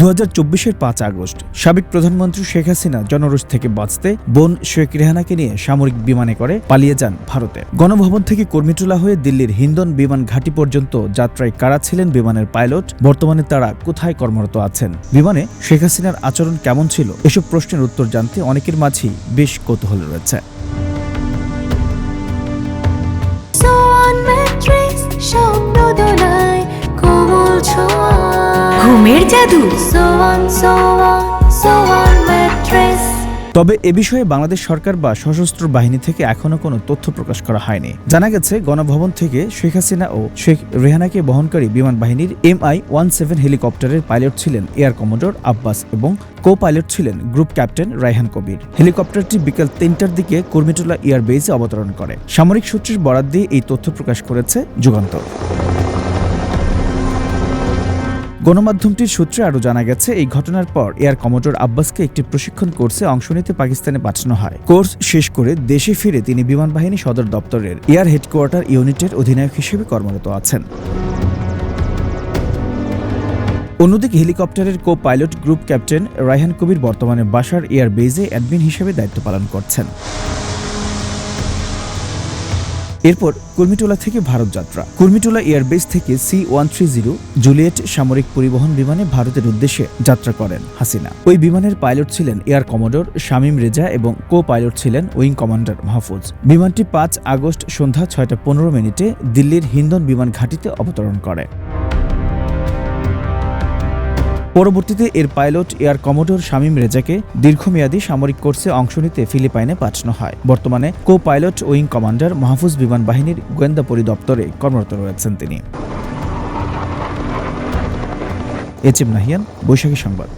2024-এর 5 August সাবেক প্রধানমন্ত্রী শেখ হাসিনা জনরোষ থেকে বাঁচতে বোন শেখ রেহানাকে নিয়ে সামরিক বিমানে করে পালিয়ে যান ভারতে। গণভবন থেকে কর্মীটোলা হয়ে দিল্লির হিন্দন বিমান ঘাঁটি পর্যন্ত যাত্রায় কারা ছিলেন বিমানের পাইলট, বর্তমানে তারা কোথায় কর্মরত আছেন, বিমানে শেখ হাসিনার আচরণ কেমন ছিল, এসব প্রশ্নের উত্তর জানতে অনেকের মাঝেই বেশ কৌতূহল রয়েছে। ঘুমের জাদু। তবে এ বিষয়ে বাংলাদেশ সরকার বা সশস্ত্র বাহিনী থেকে এখনো কোনো তথ্য প্রকাশ করা হয়নি। জানা গেছে, গণভবন থেকে শেখ হাসিনা ও শেখ রেহানাকে বহনকারী বিমান বাহিনীর MI-17 হেলিকপ্টারের পাইলট ছিলেন এয়ার কমোডোর আব্বাস এবং কো পাইলট ছিলেন গ্রুপ ক্যাপ্টেন রায়হান কবির। হেলিকপ্টারটি বিকেল 3টার দিকে কর্মীটোলা এয়ার বেসে অবতরণ করে। সামরিক সূত্রের বরাত দিয়ে এই তথ্য প্রকাশ করেছে যুগান্তর। গণমাধ্যমটির সূত্রে আরও জানা গেছে, এই ঘটনার পর এয়ার কমোডোর আব্বাসকে একটি প্রশিক্ষণ কোর্সে অংশ নিতে পাকিস্তানে পাঠানো হয়। কোর্স শেষ করে দেশে ফিরে তিনি বিমান বাহিনী সদর দপ্তরের এয়ার হেডকোয়ার্টার ইউনিটের অধিনায়ক হিসেবে কর্মরত আছেন। অন্যদিকে হেলিকপ্টারের co pilot group captain Raihan Kabir বর্তমানে বাসার এয়ার বেজে অ্যাডমিন হিসেবে দায়িত্ব পালন করছেন। এরপর কর্মীটোলা থেকে ভারত যাত্রা। কর্মীটোলা এয়ারবেস থেকে C-130 জুলিয়েট সামরিক পরিবহন বিমানে ভারতের উদ্দেশ্যে যাত্রা করেন হাসিনা। ওই বিমানের পাইলট ছিলেন এয়ার কমোডোর শামীম রেজা এবং কো পাইলট ছিলেন উইং কমান্ডার মাহফুজ। বিমানটি 5 আগস্ট সন্ধ্যা 6টা 15 দিল্লির হিন্দন বিমান ঘাঁটিতে অবতরণ করে। পরবর্তীতে এর পাইলট এয়ার কমোডোর শামীম রেজাকে দীর্ঘমেয়াদী সামরিক কোর্সে অংশ নিতে ফিলিপাইনে পাঠানো হয়। বর্তমানে co pilot wing commander Mahfuz বিমান বাহিনীর গোয়েন্দা পরিদপ্তরে কর্মরত রয়েছেন তিনি। এচ এম নাহিয়ান, বৈশাখী সংবাদ।